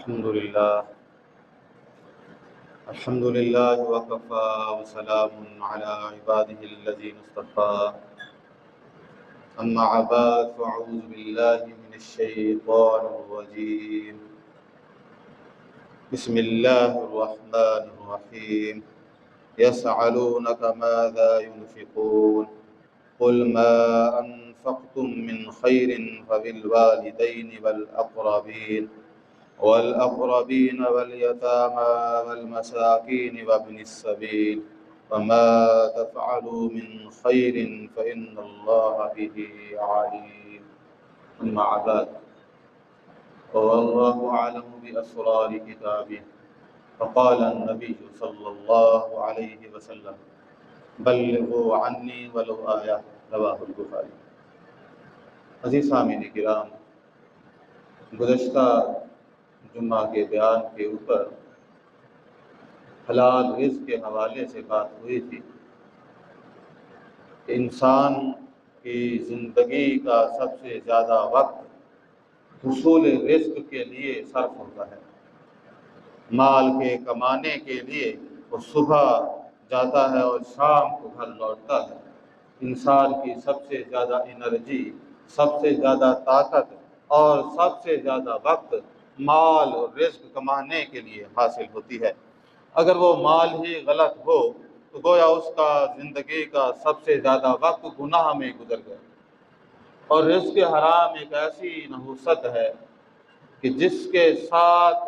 الحمد لله وكفى وسلام على عباده الذين اصطفى أما بعد فأعوذ بالله من الشيطان الرجيم بسم الله الرحمن الرحيم يسألونك ماذا ينفقون قل ما أنفقتم من خير فبالوالدين والأقربين واليتامى والمساكين وابن السبيل وما تفعلوا من خير فإن الله به عليم. أما بعد والله أعلم بأسرار كتابه فقال النبي صلى الله عليه وسلم بلغوا عني ولو آية رواہ البخاری۔ عزیز سامعین کرام، گزشتہ جمعہ کے بیان کے اوپر حلال رزق کے حوالے سے بات ہوئی تھی کہ انسان کی زندگی کا سب سے زیادہ وقت حصول رزق کے لیے صرف ہوتا ہے۔ مال کے کمانے کے لیے وہ صبح جاتا ہے اور شام کو گھر لوٹتا ہے۔ انسان کی سب سے زیادہ انرجی، سب سے زیادہ طاقت اور سب سے زیادہ وقت مال اور رزق کمانے کے لیے حاصل ہوتی ہے۔ اگر وہ مال ہی غلط ہو تو گویا اس کا زندگی کا سب سے زیادہ وقت گناہ میں گزر گیا۔ اور رزق حرام ایک ایسی نحوست ہے کہ جس کے ساتھ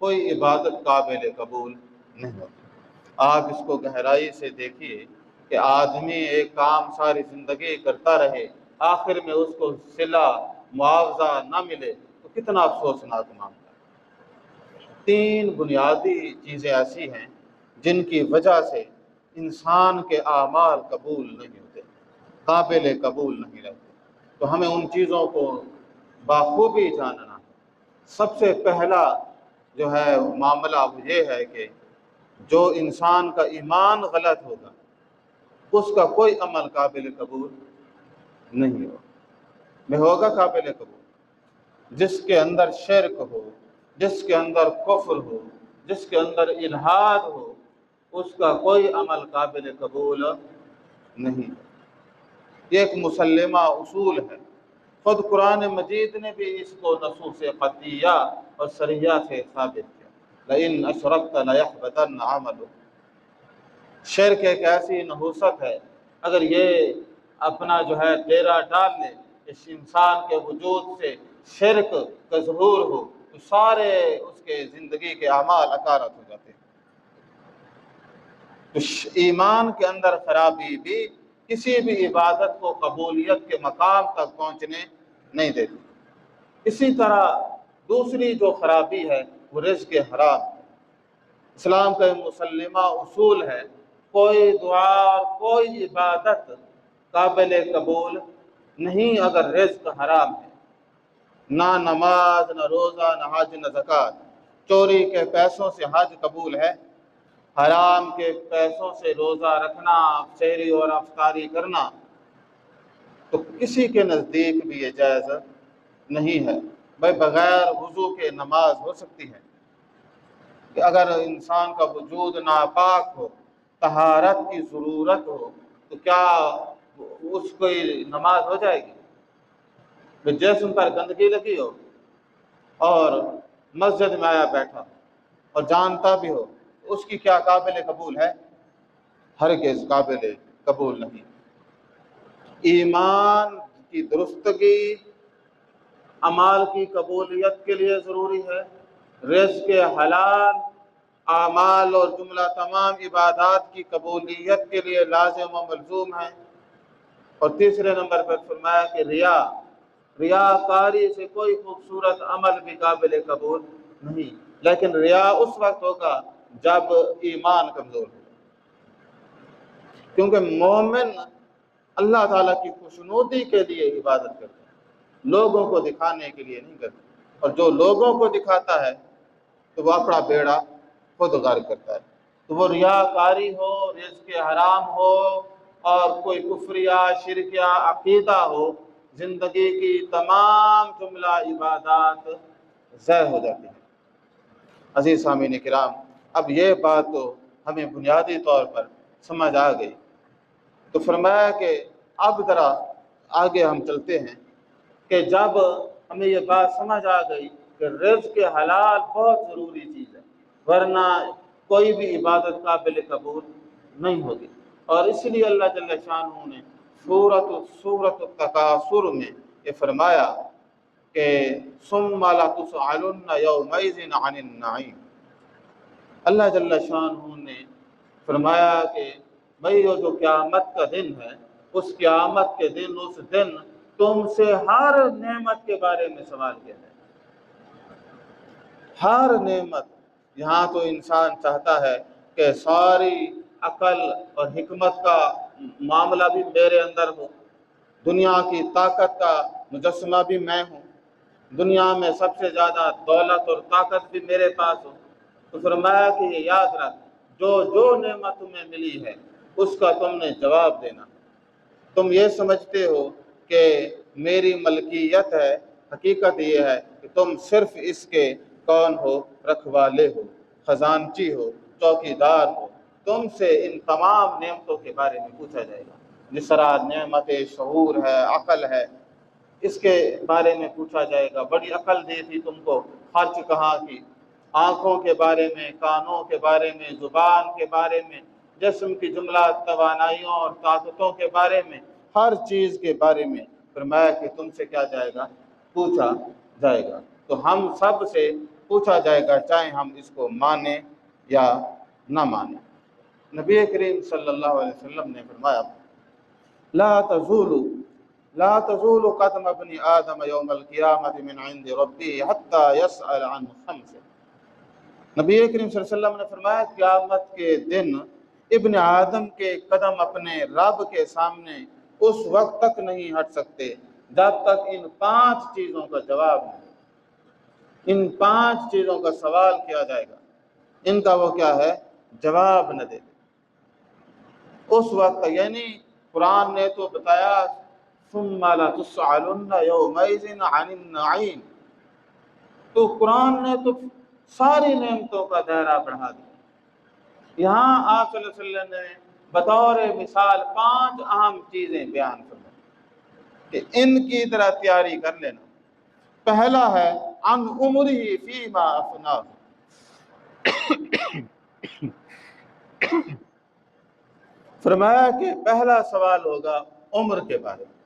کوئی عبادت قابل قبول نہیں ہوتی۔ آپ اس کو گہرائی سے دیکھیے کہ آدمی ایک کام ساری زندگی کرتا رہے، آخر میں اس کو صلہ معاوضہ نہ ملے تو کتنا افسوسناک معاملہ ہے۔ 3 بنیادی چیزیں ایسی ہیں جن کی وجہ سے انسان کے اعمال قبول نہیں ہوتے، قابل قبول نہیں رہتے، تو ہمیں ان چیزوں کو بخوبی جاننا ہے۔ سب سے پہلا جو ہے معاملہ وہ یہ ہے کہ جو انسان کا ایمان غلط ہوگا اس کا کوئی عمل قابل قبول نہیں ہوگا قابل قبول۔ جس کے اندر شرک ہو، جس کے اندر کفر ہو، جس کے اندر الحاد ہو، اس کا کوئی عمل قابل قبول نہیں۔ یہ ایک مسلمہ اصول ہے۔ خود قرآن مجید نے بھی اس کو نصوص قطعیہ اور صریحہ سے ثابت کیا، لئن اشرکت لیحبطن عملک۔ شرک ایک ایسی نحوست ہے، اگر یہ اپنا جو ہے ڈیرا ڈال لے، اس انسان کے وجود سے شرک کا ظہور ہو تو سارے اس کے زندگی کے اعمال اکارت ہو جاتے ہیں۔ تو ایمان کے اندر خرابی بھی کسی بھی عبادت کو قبولیت کے مقام تک پہنچنے نہیں دیتی۔ اسی طرح دوسری جو خرابی ہے وہ رزق حرام ہے۔ اسلام کا مسلمہ اصول ہے، کوئی دعا اور کوئی عبادت قابل قبول نہیں اگر رزق حرام ہے۔ نہ نماز، نہ روزہ، نہ حج، نہ زکوٰۃ۔ چوری کے پیسوں سے حج قبول ہے، حرام کے پیسوں سے روزہ رکھنا، سحری اور افطاری کرنا تو کسی کے نزدیک بھی یہ جائز نہیں ہے۔ بھائی بغیر وضو کے نماز ہو سکتی ہے کہ اگر انسان کا وجود ناپاک ہو، طہارت کی ضرورت ہو تو کیا اس کی نماز ہو جائے گی؟ جسم پر گندگی لگی ہو اور مسجد میں آیا بیٹھا اور جانتا بھی ہو، اس کی کیا قابل قبول ہے؟ ہرگز قابل قبول نہیں۔ ایمان کی درستگی اعمال کی قبولیت کے لیے ضروری ہے، رزق حلال اعمال اور جملہ تمام عبادات کی قبولیت کے لیے لازم و ملزوم ہے۔ اور تیسرے نمبر پر فرمایا کہ ریاکاری سے کوئی خوبصورت عمل بھی قابل قبول نہیں، لیکن ریا اس وقت ہوگا جب ایمان کمزور ہو، کیونکہ مومن اللہ تعالیٰ کی خوشنودی کے لیے عبادت کرتا ہے، لوگوں کو دکھانے کے لیے نہیں کرتا۔ اور جو لوگوں کو دکھاتا ہے تو وہ اپنا بیڑا خود غرق کرتا ہے۔ تو وہ ریاکاری ہو، رزق حرام ہو اور کوئی کفریہ شرکیہ عقیدہ ہو، زندگی کی تمام جملہ عبادات ضائع ہو جاتی ہیں۔ عزیز سامعین کرام، اب یہ بات تو ہمیں بنیادی طور پر سمجھ آ گئی، تو فرمایا کہ اب ذرا آگے ہم چلتے ہیں کہ جب ہمیں یہ بات سمجھ آ گئی کہ رزق حلال بہت ضروری چیز ہے، ورنہ کوئی بھی عبادت قابل قبول نہیں ہوگی، اور اس لیے اللہ جل شانہ نے سورۃ التکاثر میں یہ فرمایا کہ ثم لتسألن یومئذ عن النعیم۔ اللہ جل شانہ نے فرمایا کہ بھئی وہ جو قیامت کا دن ہے، اس قیامت کے دن، اس دن تم سے ہر نعمت کے بارے میں سوال کیا جائے، ہر نعمت۔ یہاں تو انسان چاہتا ہے کہ ساری عقل اور حکمت کا معاملہ بھی میرے اندر ہو، دنیا کی طاقت کا مجسمہ بھی میں ہوں، دنیا میں سب سے زیادہ دولت اور طاقت بھی میرے پاس ہو۔ تو فرمایا کہ یہ یاد رکھ، جو نعمت تمہیں ملی ہے اس کا تم نے جواب دینا۔ تم یہ سمجھتے ہو کہ میری ملکیت ہے، حقیقت یہ ہے کہ تم صرف اس کے کون ہو؟ رکھوالے ہو، خزانچی ہو، چوکیدار ہو۔ تم سے ان تمام نعمتوں کے بارے میں پوچھا جائے گا، جس طرح نعمت شعور ہے، عقل ہے، اس کے بارے میں پوچھا جائے گا۔ بڑی عقل دی تھی تم کو، خرچ کہاں کی؟ آنکھوں کے بارے میں، کانوں کے بارے میں، زبان کے بارے میں، جسم کی جملہ توانائیوں اور طاقتوں کے بارے میں، ہر چیز کے بارے میں فرمایا کہ تم سے کیا جائے گا؟ پوچھا جائے گا۔ تو ہم سب سے پوچھا جائے گا، چاہے ہم اس کو مانیں یا نہ مانیں۔ نبی کریم صلی اللہ علیہ وسلم نے فرمایا لا تزول قدم ابن آدم یوم القیامت من عند ربی حتی یسأل عن خمس۔ نبی کریم صلی اللہ علیہ وسلم نے فرمایا قیامت کے دن ابن آدم کے قدم اپنے رب کے سامنے اس وقت تک نہیں ہٹ سکتے جب تک ان 5 چیزوں کا جواب نہیں، ان 5 چیزوں کا سوال کیا جائے گا، ان کا وہ کیا ہے؟ جواب نہ دے۔ اس وقت یعنی قرآن نے تو بتایا ثم لتسألن یومئذ عن النعیم، تو قرآن نے تو ساری نعمتوں کا دائرہ بڑھا دیا۔ یہاں آپ صلی اللہ علیہ وسلم نے بطور مثال 5 اہم چیزیں بیان فرمائیں کہ ان کی طرح تیاری کر لینا۔ پہلا ہے عن عمرہ فیما افناہ، فرمایا کہ پہلا سوال ہوگا عمر کے بارے میں،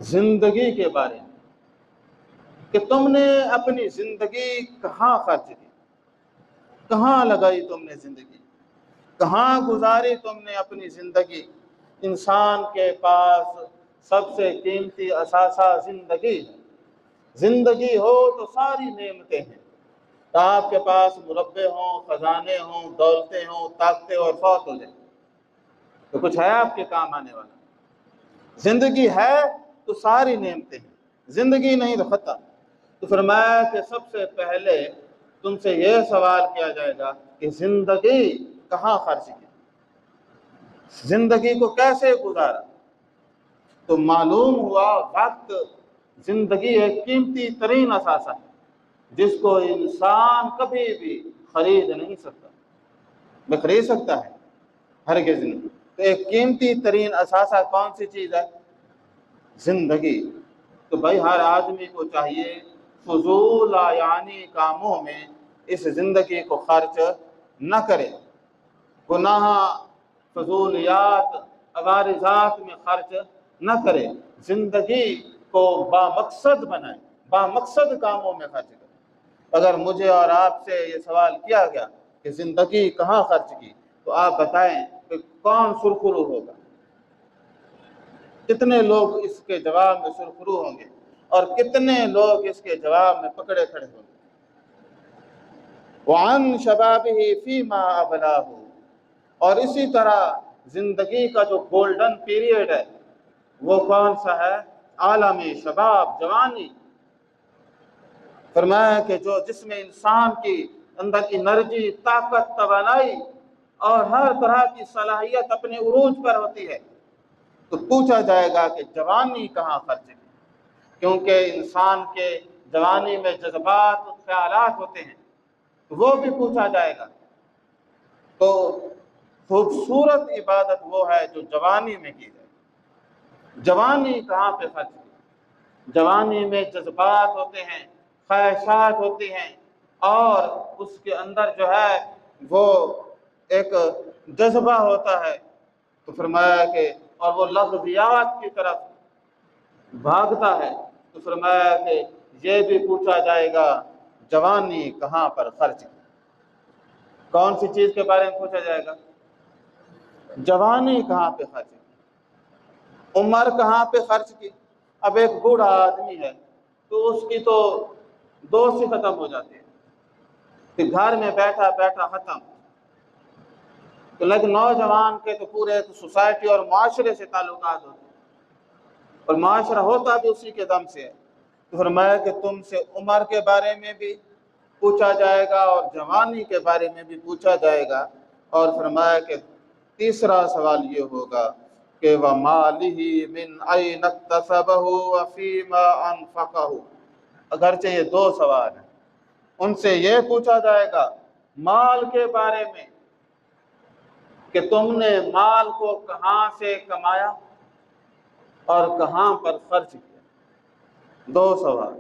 زندگی کے بارے میں، کہ تم نے اپنی زندگی کہاں خرچ کی، کہاں لگائی تم نے زندگی، کہاں گزاری تم نے اپنی زندگی۔ انسان کے پاس سب سے قیمتی اثاثہ زندگی ہے۔ زندگی ہو تو ساری نعمتیں ہیں، تو آپ کے پاس مربع ہوں، خزانے ہوں، دولتیں ہوں، طاقتیں، اور فوت ہو جائیں تو کچھ ہے آپ کے کام آنے والا؟ زندگی ہے تو ساری نعمتیں ہیں، زندگی نہیں تو ختم۔ تو فرمایا کہ سب سے پہلے تم سے یہ سوال کیا جائے گا کہ زندگی کہاں خرچ کی، زندگی کو کیسے گزارا۔ تو معلوم ہوا وقت زندگی ایک قیمتی ترین اثاثہ ہے جس کو انسان کبھی بھی خرید نہیں سکتا۔ میں خرید سکتا ہے؟ ہرگز نہیں۔ تو ایک قیمتی ترین اثاثہ کون سی چیز ہے؟ زندگی۔ تو بھائی ہر آدمی کو چاہیے فضول یعنی کاموں میں اس زندگی کو خرچ نہ کرے، گناہ، فضولیات، عوارضات میں خرچ نہ کرے، زندگی کو بامقصد بنائے، بامقصد کاموں میں خرچ کرے۔ اگر مجھے اور آپ سے یہ سوال کیا گیا کہ زندگی کہاں خرچ کی، تو آپ بتائیں کہ کون سرخرو ہوگا؟ کتنے لوگ اس کے جواب میں سرخرو ہوں گے اور کتنے لوگ اس کے جواب میں پکڑے کھڑے ہوں گے؟ وَعَنْ شَبَابِهِ فِيمَا أَبْلَاهُ، اور اسی طرح زندگی کا جو گولڈن پیریڈ ہے وہ کون سا ہے؟ عالم شباب، جوانی۔ فرمایا کہ جس میں انسان کی اندر انرجی، طاقت، توانائی اور ہر طرح کی صلاحیت اپنے عروج پر ہوتی ہے، تو پوچھا جائے گا کہ جوانی کہاں خرچ کی، کیونکہ انسان کے جوانی میں جذبات، خیالات ہوتے ہیں، وہ بھی پوچھا جائے گا۔ تو خوبصورت عبادت وہ ہے جو جوانی میں کی جائے۔ جوانی کہاں پہ خرچ کی؟ جوانی میں جذبات ہوتے ہیں، خواہشات ہوتی ہیں، اور اس کے اندر جو ہے وہ ایک جذبہ ہوتا ہے۔ تو فرمایا کہ اور وہ لغزیات کی طرف بھاگتا ہے، تو فرمایا کہ یہ بھی پوچھا جائے گا جوانی کہاں پر خرچ کی۔ کون سی چیز کے بارے میں پوچھا جائے گا؟ جوانی کہاں پہ خرچ کی، عمر کہاں پہ خرچ کی۔ اب ایک بوڑھا آدمی ہے تو اس کی تو دوست ہی ختم ہو جاتے ہیں کہ گھر میں بیٹھا بیٹھا ختم، تو لیکن نوجوان کے تو پورے سوسائٹی اور معاشرے سے تعلقات ہوتے ہیں، اور معاشرہ ہوتا بھی اسی کے دم سے ہے۔ تو فرمایا کہ تم سے عمر کے بارے میں بھی پوچھا جائے گا اور جوانی کے بارے میں بھی پوچھا جائے گا، اور فرمایا کہ تیسرا سوال یہ ہوگا کہ وَمَالِهِ مِنْ أَيْنَ اكْتَسَبَهُ وَفِيمَا أَنْفَقَهُ۔ اگرچہ یہ دو سوال ہیں، ان سے یہ پوچھا جائے گا مال کے بارے میں کہ تم نے مال کو کہاں سے کمایا اور کہاں پر خرچ کیا۔ دو سوال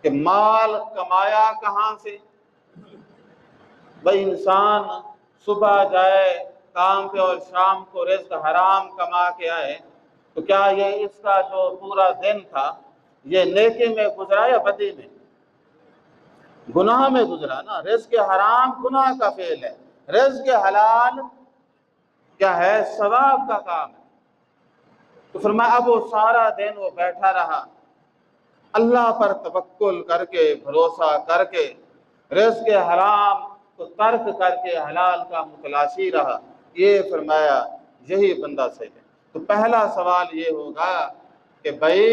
کہ مال کمایا کہاں سے۔ بھئی انسان صبح جائے کام پہ اور شام کو رزق حرام کما کے آئے، تو کیا یہ اس کا جو پورا دن تھا یہ نیکی میں گزرا یا بدی میں؟ گناہ میں گزرا نا۔ رزق حرام گناہ کا فعل ہے، رزق حلال کیا ہے؟ ثواب کا کام ہے۔ تو فرمایا اب وہ سارا دن وہ بیٹھا رہا، اللہ پر توکل کر کے، بھروسہ کر کے، رزق حرام کو ترک کر کے حلال کا متلاشی رہا۔ یہ فرمایا یہی بندہ صحیح ہے۔ تو پہلا سوال یہ ہوگا کہ بھائی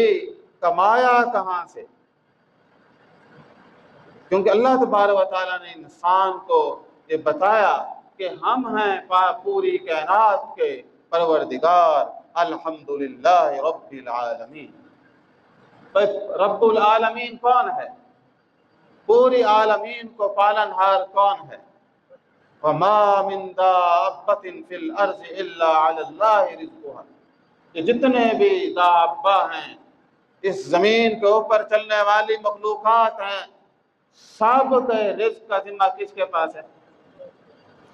کمایا کہاں سے، کیونکہ اللہ تبارک و تعالیٰ نے انسان کو یہ بتایا کہ ہم ہیں پوری کائنات کے پروردگار، الحمدللہ رب العالمین۔ رب العالمین کون ہے؟ پوری عالمین کو پالن ہار کون ہے؟ وَمَا مِن دَابَّةٍ فِي الْأَرْضِ إِلَّا عَلَى اللَّهِ رِزْقُهَا۔ کہ جتنے بھی دابہ ہیں، اس زمین کے اوپر چلنے والی مخلوقات ہیں، سب کے رزق کا ذمہ کس کے پاس ہے؟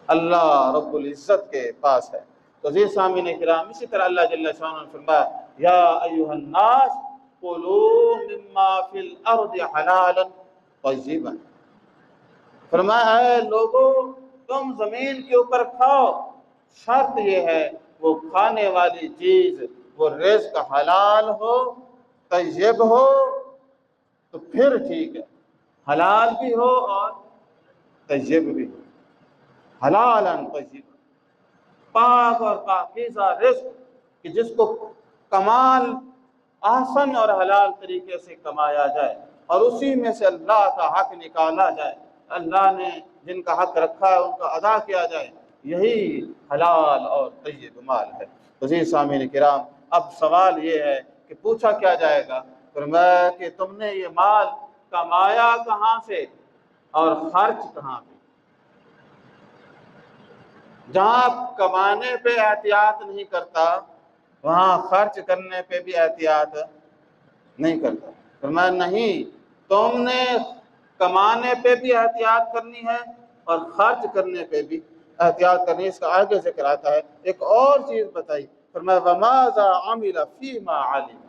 اللہ رب العزت کے پاس ہے۔ تو عزیز سامعین کرام، اسی طرح اللہ جل شانہ نے فرمایا یا ایھا الناس کلوا مما فی الارض حلالا طیبا۔ فرمایا اے لوگو تم زمین کے اوپر کھاؤ، شرط یہ ہے وہ کھانے والی چیز وہ رزق حلال ہو، طیب ہو، تو پھر ٹھیک ہے، حلال بھی ہو اور طیب بھی ہو۔ حلالا طیب، پاک اور پاکیزہ رزق کہ جس کو کمال احسن اور حلال طریقے سے کمایا جائے اور اسی میں سے اللہ کا حق نکالا جائے، اللہ نے جن کا حق رکھا ہے ان کا ادا کیا جائے، یہی حلال اور طیب مال ہے۔ تو عزیز سامعین کرام، اب سوال یہ ہے کہ پوچھا کیا جائے گا؟ فرمایا کہ تم نے یہ مال کمایا کہاں سے اور خرچ کہاں پہ۔ جہاں آپ کمانے پہ احتیاط نہیں کرتا وہاں خرچ کرنے پہ بھی احتیاط نہیں کرتا۔ فرمایا نہیں، تم نے کمانے پہ بھی احتیاط کرنی ہے اور خرچ کرنے پہ بھی احتیاط کرنی ہے۔ اس کا آگے ذکر آتا ہے، ایک اور چیز بتائی، فرمایا وَمَاذَا عَمِلَ فِي مَا عَلِمَ۔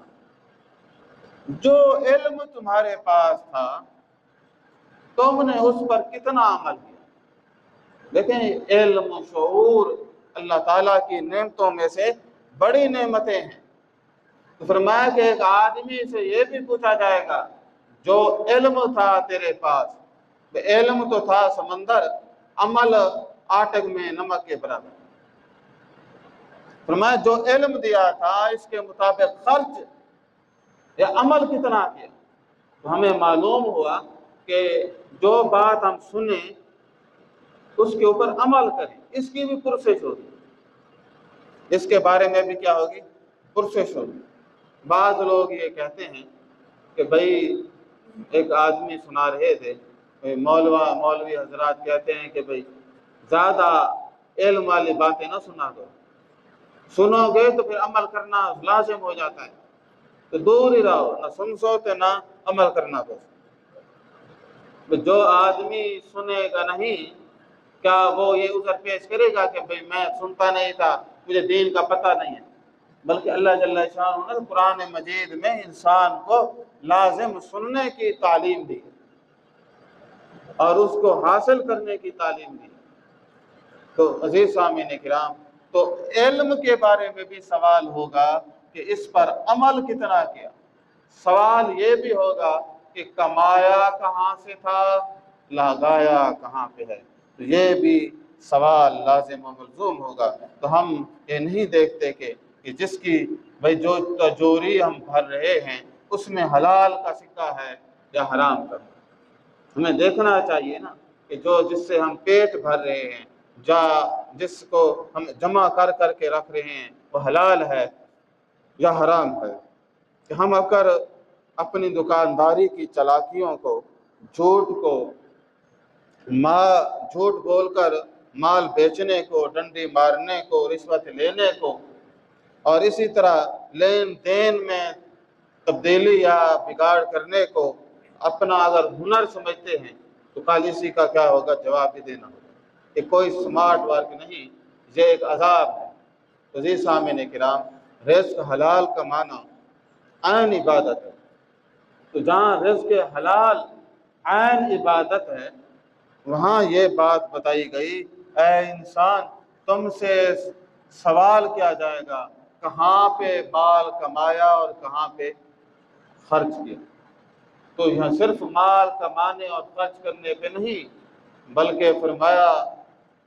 جو علم تمہارے پاس تھا تم نے اس پر کتنا عمل کیا۔ دیکھیں علم و شعور اللہ تعالیٰ کی نعمتوں میں سے بڑی نعمتیں ہیں۔ تو فرمایا کہ ایک آدمی سے یہ بھی پوچھا جائے گا جو علم تھا تیرے پاس، علم تو تھا سمندر، عمل آٹک میں نمک کے برابر۔ فرمایا جو علم دیا تھا اس کے مطابق خرچ یا عمل کتنا کیا۔ تو ہمیں معلوم ہوا کہ جو بات ہم سنیں اس کے اوپر عمل کریں، اس کی بھی پرسش ہوگی، اس کے بارے میں بھی کیا ہوگی؟ پرسش ہوگی۔ بعض لوگ یہ کہتے ہیں کہ بھائی ایک آدمی سنا رہے تھے، مولوی حضرات کہتے ہیں کہ بھئی زیادہ علم والی باتیں نہ سنا دو، سنو گے تو پھر عمل کرنا لازم ہو جاتا ہے، تو دور ہی رہو، نہ سن سوتے نہ عمل کرنا دو۔ جو آدمی سنے گا نہیں، کیا وہ یہ عذر پیش کرے گا کہ بھئی میں سنتا نہیں تھا، مجھے دین کا پتہ نہیں ہے؟ بلکہ اللہ جل شانہ نے قرآن مجید میں انسان کو لازم سننے کی تعلیم دی اور اس کو حاصل کرنے کی تعلیم دی۔ تو عزیز سامعین کرام، تو علم کے بارے میں بھی سوال ہوگا کہ اس پر عمل کتنا کیا، سوال یہ بھی ہوگا کہ کمایا کہاں سے تھا، لگایا کہاں پہ ہے، تو یہ بھی سوال لازم و ملزوم ہوگا۔ تو ہم یہ نہیں دیکھتے کہ جس کی بھائی جو تجوری ہم بھر رہے ہیں اس میں حلال کا سکہ ہے یا حرام کا، ہمیں دیکھنا چاہیے نا کہ جس سے ہم پیٹ بھر رہے ہیں، جس کو ہم جمع کر کر کے رکھ رہے ہیں، وہ حلال ہے یا حرام ہے۔ کہ ہم اگر اپنی دکانداری کی چالاکیوں کو، جھوٹ بول کر مال بیچنے کو، ڈنڈی مارنے کو، رشوت لینے کو، اور اسی طرح لین دین میں تبدیلی یا بگاڑ کرنے کو اپنا اگر ہنر سمجھتے ہیں تو پالیسی کا کیا ہوگا، جواب بھی دینا ہوگا کہ کوئی سمارٹ ورک نہیں، یہ ایک عذاب ہے۔ تو عزیز سامعین کرام، رزق حلال کا معنی عین عبادت ہے۔ تو جہاں رزق حلال عین عبادت ہے، وہاں یہ بات بتائی گئی، اے انسان تم سے سوال کیا جائے گا کہاں پہ مال کمایا اور کہاں پہ خرچ کیا۔ تو یہاں صرف مال کمانے اور خرچ کرنے پہ نہیں، بلکہ فرمایا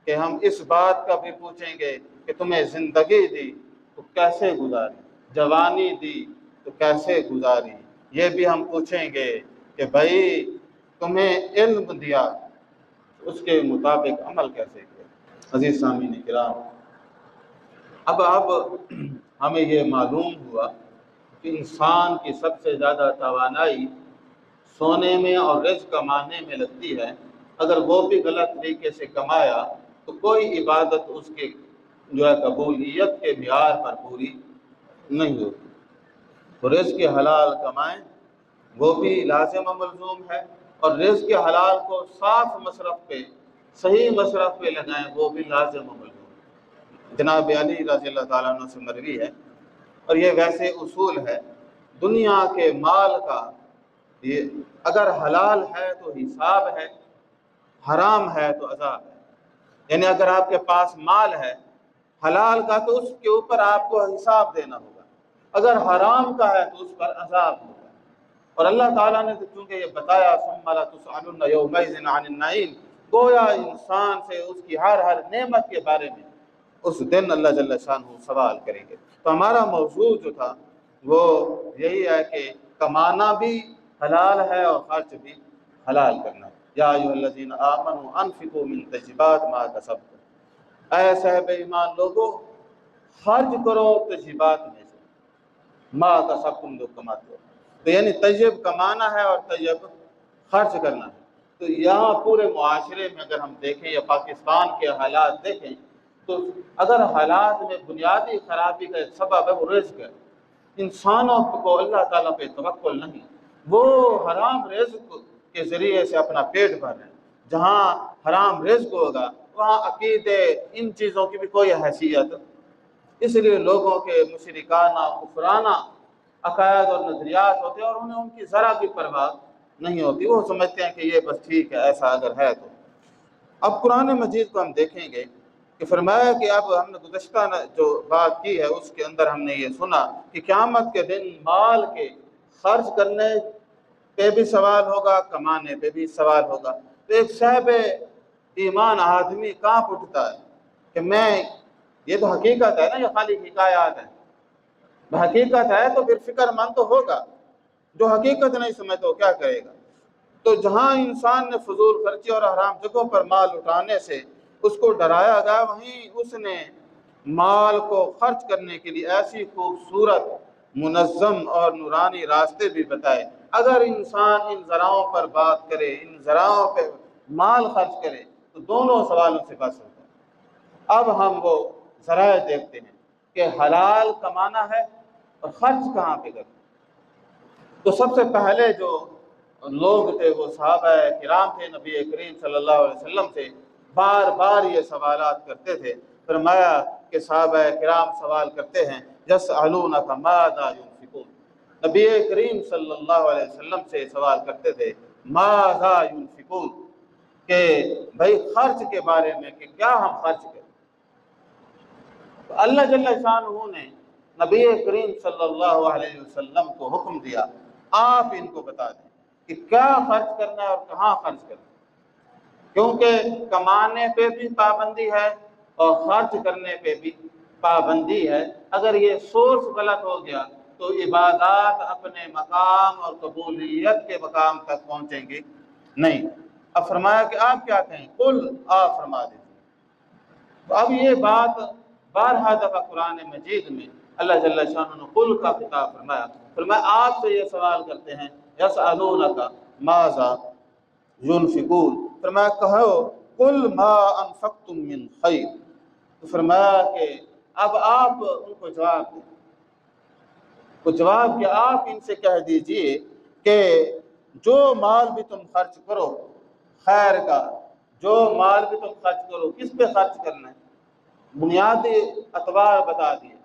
کہ ہم اس بات کا بھی پوچھیں گے کہ تمہیں زندگی دی تو کیسے گزاری، جوانی دی تو کیسے گزاری، یہ بھی ہم پوچھیں گے کہ بھائی تمہیں علم دیا اس کے مطابق عمل کیسے کیا۔ عزیز سامعین کرام، اب ہمیں یہ معلوم ہوا کہ انسان کی سب سے زیادہ توانائی سونے میں اور رزق کمانے میں لگتی ہے۔ اگر وہ بھی غلط طریقے سے کمایا تو کوئی عبادت اس کے قبولیت کے معیار پر پوری نہیں ہوتی۔ تو رزق حلال کمائیں وہ بھی لازم و ملزوم ہے، اور رزق حلال کو صاف مصرف پہ، صحیح مصرف پہ لگائیں، وہ بھی لازم و ملزوم ہے۔ جناب علی رضی اللہ تعالیٰ عنہ سے مروی ہے، اور یہ ویسے اصول ہے دنیا کے مال کا، یہ اگر حلال ہے تو حساب ہے، حرام ہے تو عذاب ہے۔ یعنی اگر آپ کے پاس مال ہے حلال کا تو اس کے اوپر آپ کو حساب دینا ہوگا، اگر حرام کا ہے تو اس پر عذاب ہوگا۔ اور اللہ تعالیٰ نے چونکہ یہ بتایا ثم لتسألن یومئذ عن النعیم، گویا انسان سے اس کی ہر نعمت کے بارے میں اس دن اللہ جل شانہ سوال کریں گے۔ تو ہمارا موضوع جو تھا وہ یہی ہے کہ کمانا بھی حلال ہے اور خرچ بھی حلال کرنا ہے۔ یا ایھا الذین آمنوا انفقوا من طیبات ما کسبتم، اے صاحب ایمان لوگو خرچ کرو طیبات میں سے، ما کسبتم جو کماتے ہو۔ تو یعنی طیب کمانا ہے اور طیب خرچ کرنا ہے۔ تو یہاں پورے معاشرے میں اگر ہم دیکھیں یا پاکستان کے حالات دیکھیں تو اگر حالات میں بنیادی خرابی کا ایک سبب ہے وہ رزق ہے۔ انسانوں کو اللہ تعالیٰ پہ توکل نہیں، وہ حرام رزق کے ذریعے سے اپنا پیٹ بھر رہے ہیں۔ جہاں حرام رزق ہوگا وہاں عقیدے ان چیزوں کی بھی کوئی حیثیت، اس لیے لوگوں کے مشرکانہ کفرانہ عقائد اور نظریات ہوتے ہیں اور انہیں ان کی ذرا بھی پرواہ نہیں ہوتی، وہ سمجھتے ہیں کہ یہ بس ٹھیک ہے، ایسا اگر ہے تو۔ اب قرآن مجید کو ہم دیکھیں گے کہ فرمایا کہ اب ہم نے گزشتہ جو بات کی ہے اس کے اندر ہم نے یہ سنا کہ قیامت کے دن مال کے خرچ کرنے پہ بھی سوال ہوگا، کمانے پہ بھی سوال ہوگا۔ تو ایک صاحب ایمان آدمی کانپ اٹھتا ہے کہ یہ تو حقیقت ہے نا، یہ خالی حکایات ہیں، حقیقت ہے تو پھر فکر مند تو ہوگا، جو حقیقت نہیں سمجھتا وہ کیا کرے گا۔ تو جہاں انسان نے فضول خرچی اور حرام جگہوں پر مال اٹھانے سے اس کو ڈرایا گیا، وہیں اس نے مال کو خرچ کرنے کے لیے ایسی خوبصورت منظم اور نورانی راستے بھی بتائے اگر انسان ان ذرائعوں پر بات کرے، ان ذرائعوں پہ مال خرچ کرے تو دونوں سوالوں سے بچ سکتا ہے۔ اب ہم وہ ذرائع دیکھتے ہیں کہ حلال کمانا ہے اور خرچ کہاں پہ کرنا۔ تو سب سے پہلے جو لوگ تھے وہ صحابہ کرام تھے، نبی کریم صلی اللہ علیہ وسلم سے بار بار یہ سوالات کرتے تھے۔ فرمایا کہ صحابہ کرام سوال کرتے ہیں یسألونک ماذا ينفقون، نبی کریم صلی اللہ علیہ وسلم سے سوال کرتے تھے ماذا ينفقون، کہ بھائی خرچ کے بارے میں کہ کیا ہم خرچ کریں۔ تو اللہ جل شانہ نے نبی کریم صلی اللہ علیہ وسلم کو حکم دیا آپ ان کو بتا دیں کہ کیا خرچ کرنا ہے اور کہاں خرچ کرنا ہے، کیونکہ کمانے پہ بھی پابندی ہے اور خرچ کرنے پہ بھی پابندی ہے۔ اگر یہ سورس غلط ہو گیا تو عبادات اپنے مقام اور قبولیت کے مقام تک پہنچیں گی نہیں۔ اب فرمایا کہ آپ کیا کہیں، قل، آپ فرما دیجیے۔ تو اب یہ بات بارہا دفعہ قرآن مجید میں اللہ جل شانہ نے قل کا خطاب فرمایا۔ فرمایا آپ سے یہ سوال کرتے ہیں یسألونک ماذا ينفقون، فرمایا کہو قل ما انفقتم من خیر، تو فرمایا کہ اب آپ ان کو جواب دیں، کو جواب کہ آپ ان سے کہہ دیجئے کہ جو مال بھی تم خرچ کرو خیر کا، جو مال بھی تم خرچ کرو کس پہ خرچ کرنا ہے، بنیادی اعتبار بتا دیے۔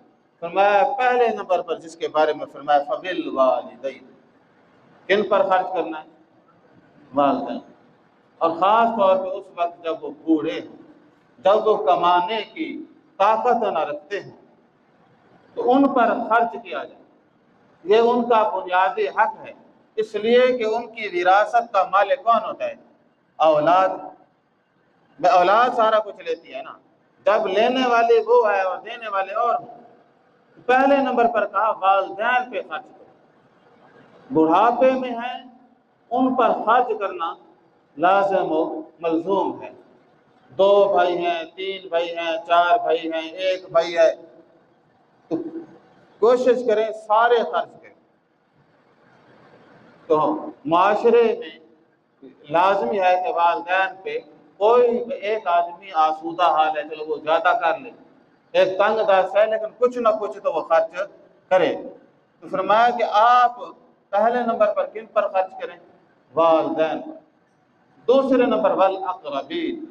فرمایا پہلے نمبر پر جس کے بارے میں فرمایا فبالوالدین، کن پر خرچ کرنا ہے، والدین، اور خاص طور پہ اس وقت جب وہ بوڑھے ہیں، جب وہ کمانے کی طاقت نہ رکھتے ہیں تو ان پر خرچ کیا جائے، یہ ان کا بنیادی حق ہے، اس لیے کہ ان کی وراثت کا مالک کون ہوتا ہے، اولاد۔ اولاد سارا کچھ لیتی ہے نا، جب لینے والے وہ ہے اور دینے والے اور ہیں۔ پہلے نمبر پر کہا والدین پہ خرچ کرو، بڑھاپے میں ہیں ان پر خرچ کرنا لازم و ملزوم ہے۔ 2 بھائی ہیں، 3 بھائی ہیں، 4 بھائی ہیں، 1 بھائی ہے، تو کوشش کریں سارے خرچ کریں۔ تو معاشرے میں لازمی ہے کہ والدین پہ کوئی ایک آدمی آسودہ حال ہے، چلو وہ زیادہ کر لے، ایک تنگ دست ہے لیکن کچھ نہ کچھ تو وہ خرچ کرے۔ تو فرمایا کہ آپ پہلے نمبر پر کن پر خرچ کریں، والدین پر۔ دوسرے نمبر والاقربین،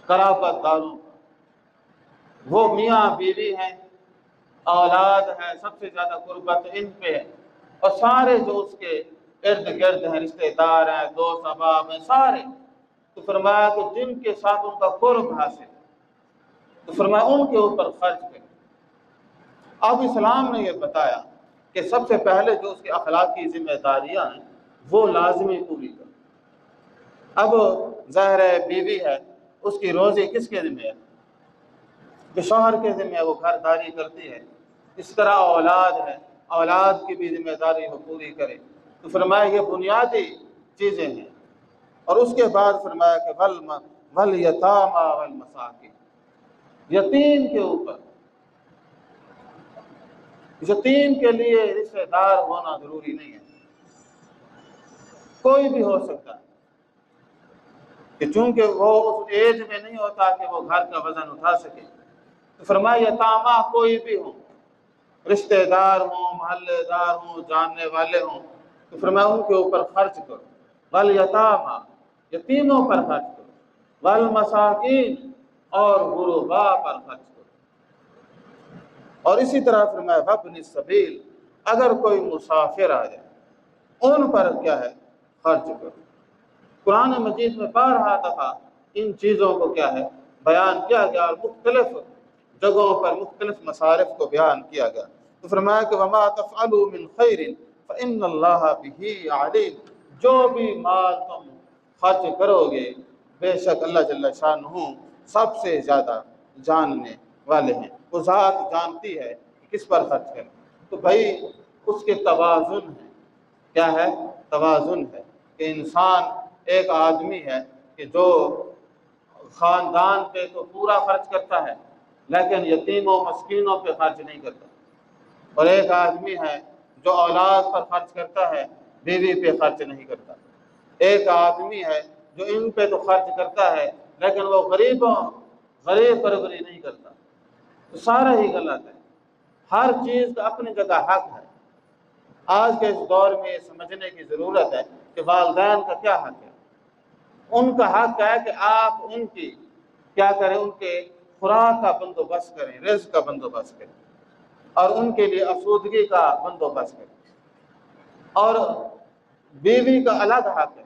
قرابت داروں پر، وہ میاں بیوی ہیں، اولاد ہے، سب سے زیادہ قربت ان پہ ہے، اور سارے جو اس کے ارد گرد ہیں، رشتہ دار ہیں، دوست احباب ہیں، سارے۔ تو فرمایا کہ جن کے ساتھ ان کا قرب حاصل، تو فرمایا ان کے اوپر خرچ کریں۔ اب اسلام نے یہ بتایا کہ سب سے پہلے جو اس کے اخلاقی ذمہ داریاں ہیں وہ لازمی پوری کریں۔ اب ظاہر ہے بیوی ہے، اس کی روزی کس کے ذمہ ہے، کہ شوہر کے ذمہ ہے، وہ گھر داری کرتی ہے۔ اس طرح اولاد ہے، اولاد کی بھی ذمہ داری وہ پوری کرے۔ تو فرمایا یہ بنیادی چیزیں ہیں، اور اس کے بعد فرمایا کہ والیتامی والمساکین، یتیم کے اوپر، یتیم کے لیے رشتہ دار ہونا ضروری نہیں ہے، کوئی بھی ہو سکتا ہے، کہ چونکہ وہ اس ایج میں نہیں ہوتا کہ وہ گھر کا وزن اٹھا سکے۔ تو فرمایا یتامہ کوئی بھی ہوں، رشتہ دار ہوں، محلے دار ہوں، جاننے والے ہوں، تو فرمایا ان کے اوپر خرچ کرو۔ والیتامی، یتیموں پر خرچ کرو، والمساکین، اور غرباء پر خرچ کرو۔ اور اسی طرح فرمایا وابن السبیل، اگر کوئی مسافر آ جائے ان پر کیا ہے، خرچ کرو۔ قرآن مجید میں بارہا دفعہ ان چیزوں کو کیا ہے، بیان کیا گیا، اور مختلف جگہوں پر مختلف مصارف کو بیان کیا گیا۔ تو فرمایا کہ وما تفعلوا من خیر فإن اللہ بہ علیم، جو بھی مال تم خرچ کرو گے بے شک اللہ جل شانہ سب سے زیادہ جاننے والے ہیں، وہ ذات جانتی ہے کہ کس پر خرچ کریں۔ تو بھائی اس کے توازن ہے، کیا ہے، توازن ہے، کہ انسان ایک آدمی ہے کہ جو خاندان پہ تو پورا خرچ کرتا ہے لیکن یتیموں مسکینوں پہ خرچ نہیں کرتا، اور ایک آدمی ہے جو اولاد پر خرچ کرتا ہے بیوی پہ خرچ نہیں کرتا۔ ایک آدمی ہے جو ان پہ تو خرچ کرتا ہے لیکن وہ غریب پروری نہیں کرتا، تو سارا ہی غلط ہے۔ ہر چیز کا اپنی جگہ حق ہے۔ آج کے اس دور میں یہ سمجھنے کی ضرورت ہے کہ والدین کا کیا حق ہے۔ ان کا حق ہے کہ آپ ان کی کیا کریں، ان کے خوراک کا بندوبست کریں، رزق کا بندوبست کریں، اور ان کے لیے آسودگی کا بندوبست کریں۔ اور بیوی کا الگ حق ہے،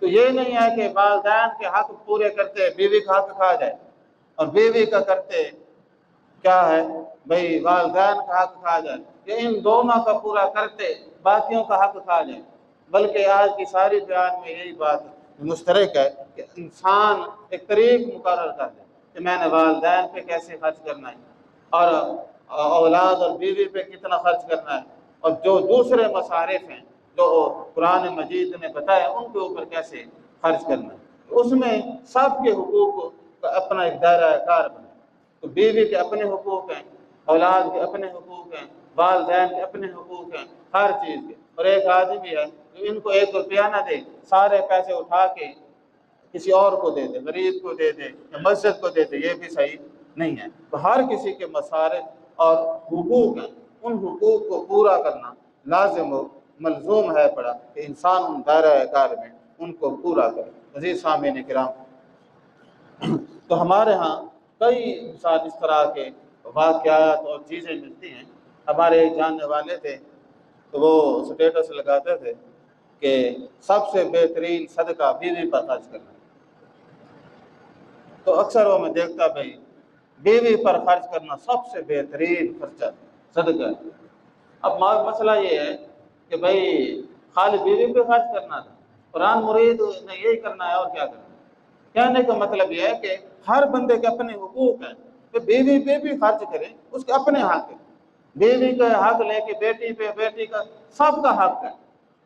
تو یہ نہیں ہے کہ والدین کے حق پورے کرتے بیوی کا حق کھا جائے، اور بیوی کا کرتے کیا ہے بھئی والدین کا حق کھا جائے، کہ ان دونوں کا پورا کرتے باقیوں کا حق کھا جائے۔ بلکہ آج کی ساری بیان میں یہی بات مشترک ہے کہ انسان ایک طریق مقرر کر دے کہ میں نے والدین پہ کیسے خرچ کرنا ہے، اور اولاد اور بیوی پہ کتنا خرچ کرنا ہے، اور جو دوسرے مصارف ہیں جو قرآن مجید نے بتایا ان کے اوپر کیسے خرچ کرنا ہے۔ اس میں سب کے حقوق کا اپنا ایک دائرہ کار بنا۔ تو بیوی کے اپنے حقوق ہیں، اولاد کے اپنے حقوق ہیں، والدین کے اپنے حقوق ہیں، ہر چیز کے۔ اور ایک آدمی ہے جو ان کو 1 روپیہ نہ دے، سارے پیسے اٹھا کے کسی اور کو دے دے، غریب کو دے دے یا مسجد کو دے دے، یہ بھی صحیح نہیں ہے۔ تو ہر کسی کے مصارف اور حقوق ہیں، ان حقوق کو پورا کرنا لازم و ملزوم ہے پڑا کہ انسان ان دائرہ کار میں ان کو پورا کرے۔ عزیز سامعین کرام، تو ہمارے ہاں کئی مثال اس طرح کے واقعات اور چیزیں ملتی ہیں۔ ہمارے جاننے والے تھے تو وہ اسٹیٹس لگاتے تھے کہ سب سے بہترین صدقہ بیوی پر خرچ کرنا۔ تو اکثر وہ میں دیکھتا بھائی بیوی پر خرچ کرنا سب سے بہترین خرچہ صدقہ ہے۔ اب مسئلہ یہ ہے کہ بھائی خالی بیوی پہ خرچ کرنا تھا، قرآن مرید نے یہی کرنا ہے اور کیا کرنا ہے۔ کہنے کا مطلب یہ ہے کہ ہر بندے کے اپنے حقوق ہیں، کہ بیوی پہ بھی خرچ کریں، اس کے اپنے حق ہے۔ بیوی کا حق لے کے بیٹی پہ، بیٹی کا سب کا حق ہے،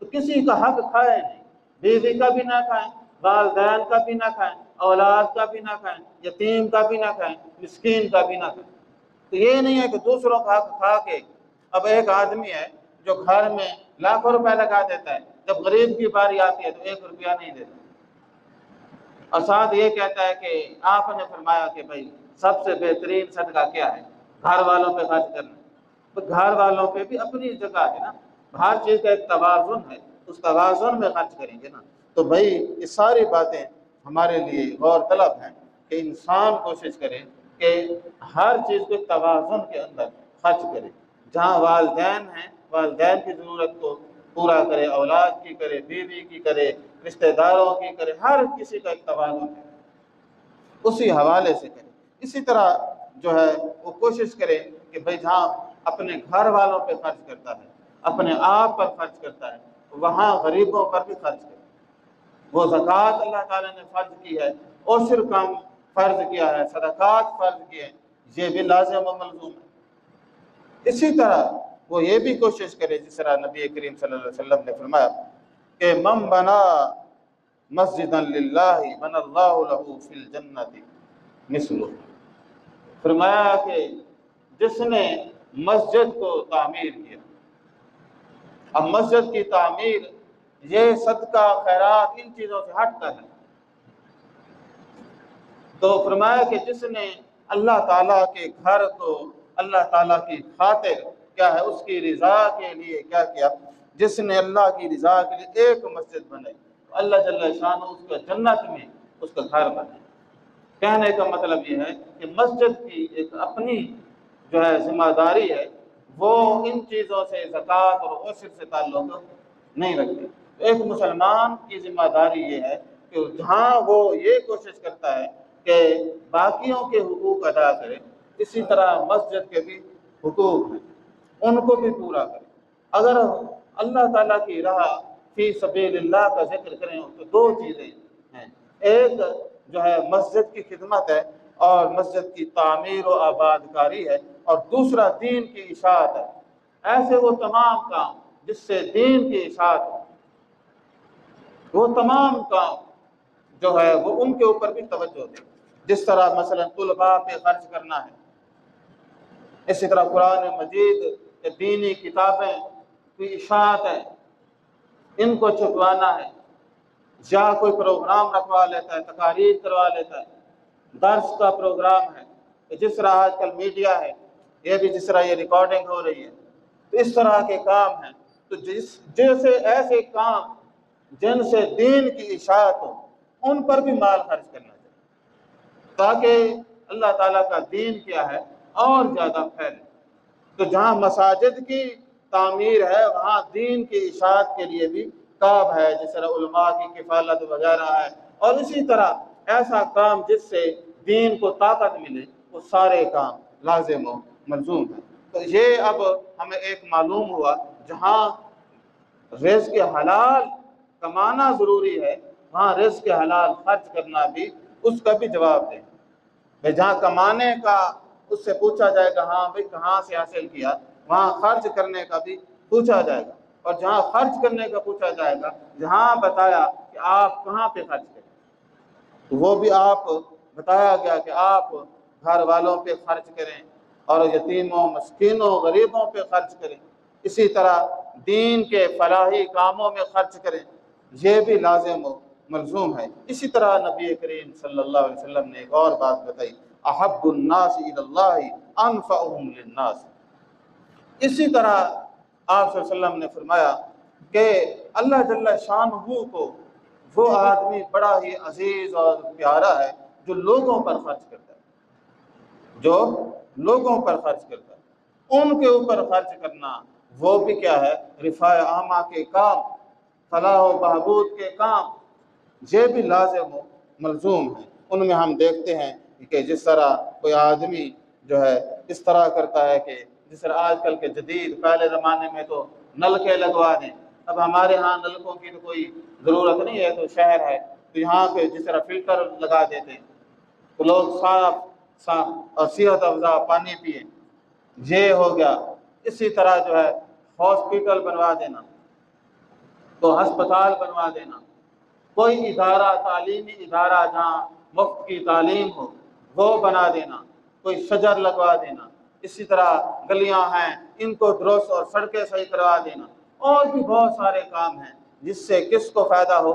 تو کسی کا حق کھائے نہیں۔ بیوی کا بھی نہ کھائیں، والدین کا بھی نہ کھائیں، اولاد کا بھی نہ کھائیں، یتیم کا بھی نہ کھائیں، مسکین کا بھی نہ کھائیں۔ تو یہ نہیں ہے کہ دوسروں کا حق کھا کے، اب ایک آدمی ہے جو گھر میں لاکھوں روپے لگا دیتا ہے، جب غریب کی باری آتی ہے تو 1 روپیہ نہیں دیتا، اور ساتھ یہ کہتا ہے کہ آپ نے فرمایا کہ بھائی سب سے بہترین صدقہ کیا ہے، گھر والوں پہ خرچ کرنا۔ تو گھر والوں پہ بھی اپنی جگہ ہے نا، ہر چیز کا ایک توازن ہے، اس توازن میں خرچ کریں گے نا۔ تو بھائی یہ ساری باتیں ہمارے لیے غور طلب ہیں کہ انسان کوشش کرے کہ ہر چیز کو توازن کے اندر خرچ کرے۔ جہاں والدین ہیں، والدین کی ضرورت کو پورا کرے، اولاد کی کرے، بیوی کی کرے، رشتہ داروں کی کرے، ہر کسی کا ایک توازن ہے، اسی حوالے سے کرے۔ اسی طرح جو ہے وہ کوشش کرے کہ بھائی جہاں اپنے گھر والوں پہ خرچ کرتا ہے، اپنے آپ پر خرچ کرتا ہے، وہاں غریبوں پر بھی خرچ کرے۔ وہ زکوٰۃ اللہ تعالیٰ نے فرض کی ہے، عشر کم فرض کیا ہے، صدقات فرض کیے ہیں، یہ بھی لازم و ملزوم ہے۔ اسی طرح وہ یہ بھی کوشش کرے جس طرح نبی کریم صلی اللہ علیہ وسلم نے فرمایا کہ من بنا مسجدا للہ بنى اللہ لہ فی الجنۃ مثلہ۔ فرمایا کہ جس نے مسجد کو تعمیر کیا، اب مسجد کی تعمیر یہ صدقہ خیرات ان چیزوں سے ہٹ کر ہے، تو فرمایا کہ جس نے اللہ تعالیٰ کے گھر کو اللہ تعالیٰ کی خاطر کیا ہے، اس کی رضا کے لیے کیا کیا، جس نے اللہ کی رضا کے لیے ایک مسجد بنائی، اللہ جل شانہ اس کا جنت میں اس کا گھر بنائے۔ کہنے کا مطلب یہ ہے کہ مسجد کی ایک اپنی جو ہے ذمہ داری ہے، وہ ان چیزوں سے زکوٰۃ اور عشر سے تعلق نہیں رکھتی۔ ایک مسلمان کی ذمہ داری یہ ہے کہ جہاں وہ یہ کوشش کرتا ہے کہ باقیوں کے حقوق ادا کرے، اسی طرح مسجد کے بھی حقوق ہیں، ان کو بھی پورا کرے۔ اگر اللہ تعالیٰ کی راہ فی سبیل اللہ کا ذکر کریں تو 2 چیزیں ہیں، ایک جو ہے مسجد کی خدمت ہے اور مسجد کی تعمیر و آباد کاری ہے، اور دوسرا دین کی اشاعت ہے۔ ایسے وہ تمام کام جس سے دین کی اشاعت ہو، وہ تمام کام جو ہے وہ ان کے اوپر بھی توجہ دے، جس طرح مثلا طلباء پہ خرچ کرنا ہے، اسی طرح قرآن مجید دینی کتابیں کوئی اشاعت ہے، ان کو چھپوانا ہے، یا کوئی پروگرام رکھوا لیتا ہے، تقاریر کروا لیتا ہے، درس کا پروگرام ہے، جس طرح آج کل میڈیا ہے، یہ بھی جس طرح یہ ریکارڈنگ ہو رہی ہے، تو اس طرح کے کام ہیں۔ تو جیسے ایسے کام جن سے دین کی اشاعت ہو، ان پر بھی مال خرچ کرنا چاہیے، تاکہ اللہ تعالیٰ کا دین کیا ہے اور زیادہ پھیلے۔ تو جہاں مساجد کی تعمیر ہے، وہاں دین کی اشاعت کے لیے بھی کام ہے، جس طرح علماء کی کفالت وغیرہ ہے، اور اسی طرح ایسا کام جس سے دین کو طاقت ملے، وہ سارے کام لازم و ملزوم ہیں۔ تو یہ اب ہمیں ایک معلوم ہوا، جہاں رزق حلال کمانا ضروری ہے، وہاں رزق حلال خرچ کرنا بھی اس کا بھی جواب دیں۔ بھائی جہاں کمانے کا اس سے پوچھا جائے گا، ہاں بھائی کہاں سے حاصل کیا، وہاں خرچ کرنے کا بھی پوچھا جائے گا، اور جہاں خرچ کرنے کا پوچھا جائے گا، جہاں بتایا کہ آپ کہاں پہ خرچ کریں، تو وہ بھی آپ بتایا گیا کہ آپ گھر والوں پہ خرچ کریں، اور یتیموں، مسکینوں، غریبوں پہ خرچ کریں، اسی طرح دین کے فلاحی کاموں میں خرچ کریں، یہ بھی لازم و ملزوم ہے۔ اسی طرح نبی کریم صلی اللہ علیہ وسلم نے ایک اور بات بتائی، احب الناس الی اللہ انفعهم للناس۔ اسی طرح آپ صلی اللہ علیہ وسلم نے فرمایا کہ اللہ جل شانہ کو وہ آدمی بڑا ہی عزیز اور پیارا ہے جو لوگوں پر خرچ کرتا ہے، جو لوگوں پر خرچ کرتا ہے، ان کے اوپر خرچ کرنا وہ بھی کیا ہے، رفاع عامہ کے کام، فلاح و بہبود کے کام، یہ بھی لازم و ملزوم ہیں۔ ان میں ہم دیکھتے ہیں کہ جس طرح کوئی آدمی جو ہے اس طرح کرتا ہے کہ جس طرح آج کل کے جدید، پہلے زمانے میں تو نلکے لگوا دیں، اب ہمارے ہاں نلکوں کی تو کوئی ضرورت نہیں ہے، تو شہر ہے تو یہاں پہ جس طرح فلٹر لگا دیتے ہیں تو لوگ صاف اور صحت افزا پانی پئیں، یہ ہو گیا۔ اسی طرح جو ہے ہاسپٹل بنوا دینا، تو ہسپتال بنوا دینا، کوئی ادارہ، تعلیمی ادارہ جہاں مفت کی تعلیم ہو وہ بنا دینا، کوئی شجر لگوا دینا، اسی طرح گلیاں ہیں ان کو درست اور سڑکیں صحیح کروا دینا، اور بھی بہت سارے کام ہیں جس سے کس کو فائدہ ہو،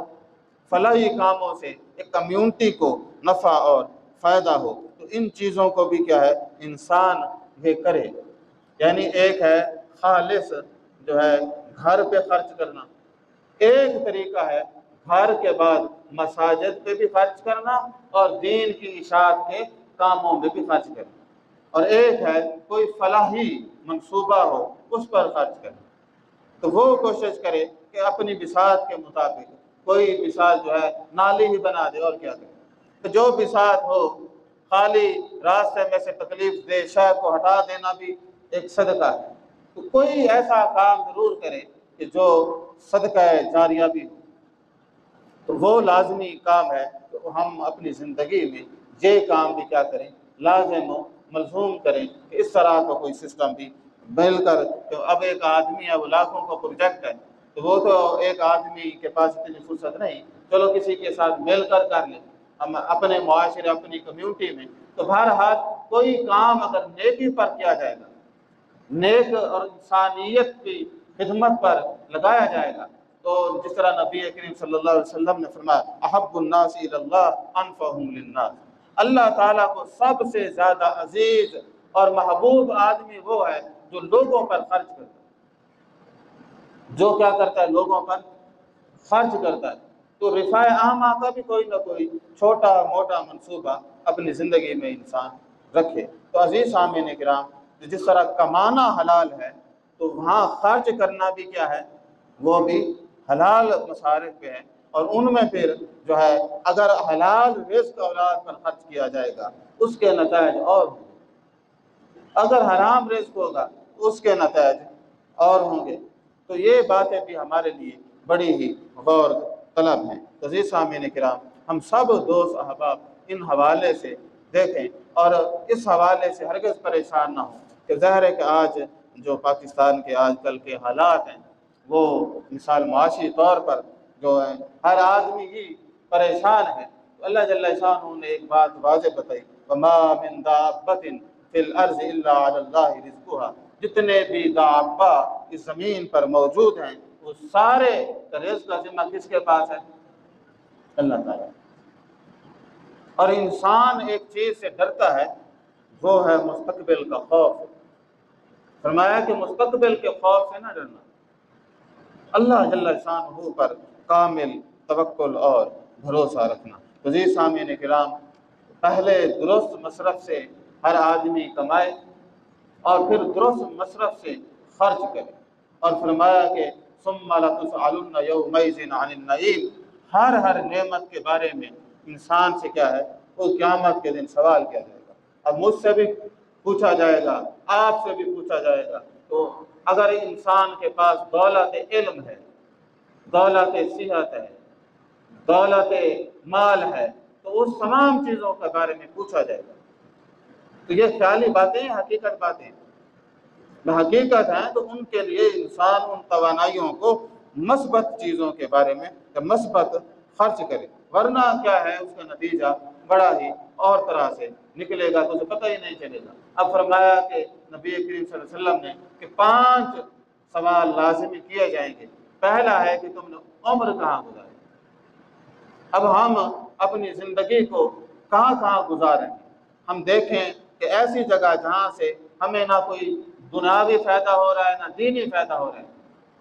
فلاحی کاموں سے ایک کمیونٹی کو نفع اور فائدہ ہو۔ تو ان چیزوں کو بھی کیا ہے انسان یہ کرے، یعنی ایک ہے خالص جو ہے گھر پہ خرچ کرنا، ایک طریقہ ہے گھر کے بعد مساجد پہ بھی خرچ کرنا اور دین کی اشاعت کے کاموں میں بھی خرچ کرنا، اور ایک ہے کوئی فلاحی منصوبہ ہو اس پر خرچ کرنا۔ تو وہ کوشش کرے کہ اپنی بساط کے مطابق کوئی بساط جو ہے نالی ہی بنا دے، اور کیا کرے، تو جو بساط ہو، خالی راستے میں سے تکلیف دہ شے کو ہٹا دینا بھی ایک صدقہ ہے۔ تو کوئی ایسا کام ضرور کرے کہ جو صدقہ جاریہ بھی ہو، تو وہ لازمی کام ہے۔ تو ہم اپنی زندگی میں یہ کام بھی کیا کریں، لازم و ملزوم کریں، کہ اس طرح کا کوئی سسٹم بھی مل کر، تو اب ایک آدمی ہے وہ لاکھوں کا پروجیکٹ ہے، تو وہ تو ایک آدمی کے پاس اتنی فرصت نہیں، چلو کسی کے ساتھ مل کر لیں، ہم اپنے معاشرے، اپنی کمیونٹی میں۔ تو بہرحال کوئی کام اگر نیکی پر کیا جائے گا، نیک اور انسانیت کی خدمت پر لگایا جائے گا، تو جس طرح نبی کریم صلی اللہ علیہ وسلم نے فرمایا احب الناس الی اللہ انفعهم للناس، اللہ تعالیٰ کو سب سے زیادہ عزیز اور محبوب آدمی وہ ہے جو لوگوں پر خرچ کرتا ہے، جو کیا کرتا ہے، لوگوں پر خرچ کرتا ہے۔ تو رفاع عامہ کا بھی کوئی نہ کوئی چھوٹا موٹا منصوبہ اپنی زندگی میں انسان رکھے۔ تو عزیز سامعین کرام، جس طرح کمانا حلال ہے تو وہاں خرچ کرنا بھی کیا ہے، وہ بھی حلال مصارف پہ ہے، اور ان میں پھر جو ہے اگر حلال رزق اولاد پر خرچ کیا جائے گا اس کے نتائج اور ہوں گے، اگر حرام رزق ہوگا تو اس کے نتائج اور ہوں گے۔ تو یہ باتیں بھی ہمارے لیے بڑی ہی غور طلب ہیں۔ عزیز سامعین کرام، ہم سب دوست احباب ان حوالے سے دیکھیں، اور اس حوالے سے ہرگز پریشان نہ ہوں کہ ظاہر ہے کہ آج جو پاکستان کے آج کل کے حالات ہیں وہ مثال معاشی طور پر جو ہے ہر آدمی ہی پریشان ہے، تو اللہ جل شانہ نے ایک بات واضح بتائی، وَمَا مِن دَابَّةٍ فِي الْأَرْضِ إِلَّا عَلَى اللَّهِ رِزْقُهَا، جتنے بھی دابا اس زمین پر موجود ہیں وہ سارے رزق کا ذمہ کس کے پاس ہے؟ اللہ تعالیٰ۔ اور انسان ایک چیز سے ڈرتا ہے، وہ ہے مستقبل کا خوف۔ فرمایا کہ مستقبل کے خوف سے نہ ڈرنا، اللہ جل شانہ پر کامل توکل اور بھروسہ رکھنا۔ تو جی سامعین کرام، پہلے درست مصرف سے ہر آدمی کمائے اور پھر درست مصرف سے خرچ کرے، اور فرمایا کہ ثم لتسألن یومئذ عن النعیم، ہر نعمت کے بارے میں انسان سے کیا ہے، وہ قیامت کے دن سوال کیا جائے گا۔ اب مجھ سے بھی پوچھا جائے گا، آپ سے بھی پوچھا جائے گا۔ تو اگر انسان کے پاس دولت علم ہے، دولت صحت ہے، دولت مال ہے، تو اس تمام چیزوں کے بارے میں پوچھا جائے گا۔ تو یہ خیالی باتیں ہیں، حقیقت باتیں حقیقت ہیں، تو ان کے لیے انسان ان توانائیوں کو مثبت چیزوں کے بارے میں مثبت خرچ کرے، ورنہ کیا ہے اس کا نتیجہ بڑا ہی اور طرح سے نکلے گا، تو اسے پتہ ہی نہیں چلے گا۔ اب فرمایا کہ نبی کریم صلی اللہ علیہ وسلم نے کہ 5 سوال لازمی کیے جائیں گے۔ پہلا ہے کہ تم نے عمر کہاں گزاری۔ اب ہم اپنی زندگی کو کہاں کہاں گزاریں، ہم دیکھیں کہ ایسی جگہ جہاں سے ہمیں نہ کوئی دنیاوی فائدہ ہو رہا ہے نہ دینی فائدہ ہو رہا ہے،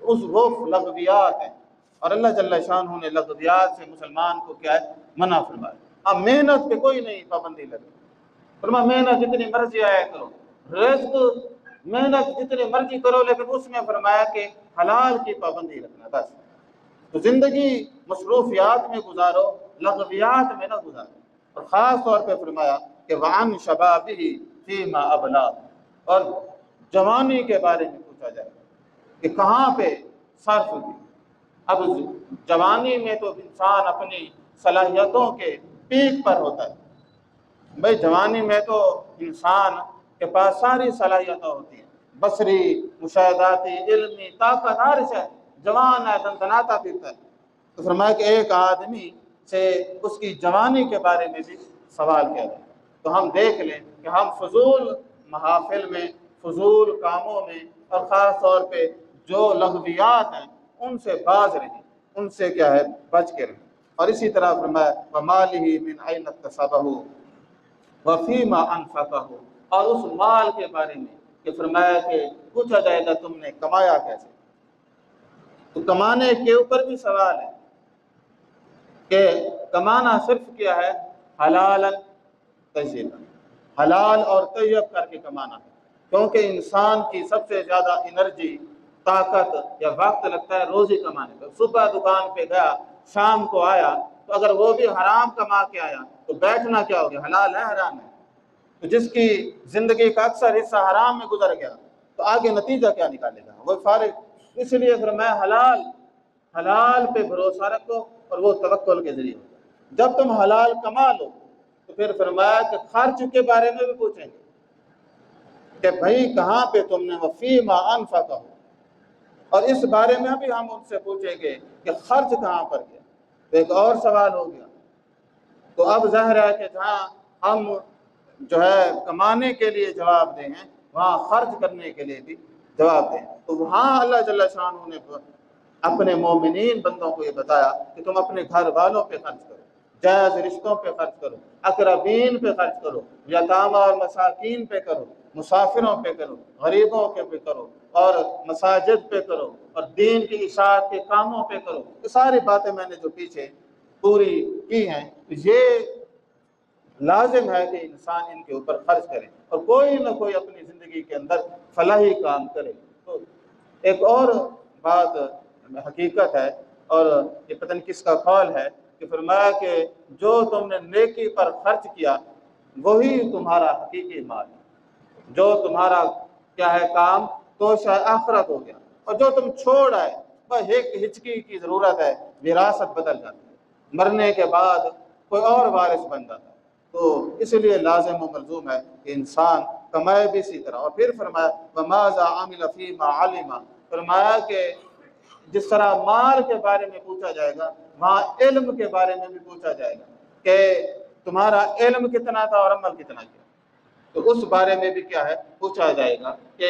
اس وہ لغویات ہیں، اور اللہ جل شانہ نے لغویات سے مسلمان کو کیا ہے، منع فرمایا۔ اب محنت پہ کوئی نہیں پابندی لگی، فرمایا محنت جتنی مرضی آیا کرو، رزق محنت جتنی مرضی کرو، لیکن اس میں فرمایا کہ حلال کی پابندی رکھنا بس۔ تو زندگی مصروفیات میں گزارو، لغویات میں نہ گزارو۔ اور خاص طور پہ فرمایا کہ وعن شبابہ فیما ابلا، اور جوانی کے بارے میں پوچھا جائے کہ کہاں پہ صرف کی۔ اب جوانی میں تو انسان اپنی صلاحیتوں کے پیک پر ہوتا ہے، بھائی جوانی میں تو انسان کے پاس ساری صلاحیتیں ہوتی ہیں، بصری، مشاہداتی، علمی، طاقت، ہر شے، جوان ہے، دندناتا پھرتا ہے۔ تو فرمایا کہ ایک آدمی سے اس کی جوانی کے بارے میں بھی سوال کیا جائے۔ تو ہم دیکھ لیں کہ ہم فضول محافل میں، فضول کاموں میں، اور خاص طور پہ جو لغویات ہیں ان سے باز رہیں، ان سے کیا ہے، بچ کے رہیں۔ اور اسی طرح فرمایا وَمَالِهِ مِنْ أَيْنَ اكْتَسَبَهُ وَفِيمَا أَنْفَقَهُ، اور اس مال کے بارے میں کہ فرمایا کہ پوچھا جائے گا تم نے کمایا کیسے۔ تو کمانے کے اوپر بھی سوال ہے کہ کمانا صرف کیا ہے، حلالا طیبا، حلال اور طیب کر کے کمانا ہے، کیونکہ انسان کی سب سے زیادہ انرجی، طاقت یا وقت لگتا ہے روزی کمانے پر۔ صبح دکان پہ گیا، شام کو آیا، تو اگر وہ بھی حرام کما کے آیا تو بیٹھنا کیا ہو گیا، حلال ہے حرام ہے؟ تو جس کی زندگی کا اکثر حصہ حرام میں گزر گیا تو آگے نتیجہ کیا نکالے گا، وہ فارغ۔ اس لیے فرمایا حلال پہ بھروسہ رکھو، اور وہ توکل کے ذریعے ہوتا ہے۔ جب تم حلال کما لو تو پھر فرمایا کہ خرچ کے بارے میں بھی پوچھیں گے کہ بھائی کہاں پہ تم نے وفیما انفقہ، اور اس بارے میں بھی ہم ان سے پوچھیں گے کہ خرچ کہاں پر کیا۔ تو ایک اور سوال ہو گیا۔ تو اب ظاہر ہے کہ جہاں ہم جو ہے کمانے کے لیے جواب دیں ہیں، وہاں خرچ کرنے کے لیے بھی جواب دیں۔ تو وہاں اللہ جل شانہ نے اپنے مومنین بندوں کو یہ بتایا کہ تم اپنے گھر والوں پہ خرچ کرو، جائز رشتوں پہ خرچ کرو، اقربین پہ خرچ کرو، یتامى اور مساکین پہ کرو، مسافروں پہ کرو، غریبوں کے پہ کرو، اور مساجد پہ کرو، اور دین کی اشاعت کے کاموں پہ کرو۔ یہ ساری باتیں میں نے جو پیچھے پوری کی ہیں، یہ لازم ہے کہ انسان ان کے اوپر خرچ کرے اور کوئی نہ کوئی اپنی زندگی کے اندر فلاحی کام کرے۔ تو ایک اور بات حقیقت ہے، اور یہ پتہ نہیں کس کا قول ہے، کہ فرمایا کہ جو تم نے نیکی پر خرچ کیا وہی تمہارا حقیقی مال ہے، جو تمہارا کیا ہے کام تو شاید آخرت ہو گیا، اور جو تم چھوڑ آئے بس ایک ہچکی کی ضرورت ہے، وراثت بدل جاتی ہے، مرنے کے بعد کوئی اور وارث بن جاتا ہے۔ تو اس لیے لازم و ملزوم ہے کہ انسان کمائے بھی اسی طرح۔ اور پھر فرمایا وَمَاذَا عَمِلَ فِيمَا عَلِمَ، فرمایا کہ جس طرح مال کے بارے میں پوچھا جائے گا، وہاں علم کے بارے میں بھی پوچھا جائے گا کہ تمہارا علم کتنا تھا اور عمل کتنا کیا۔ تو اس بارے میں بھی کیا ہے پوچھا جائے گا کہ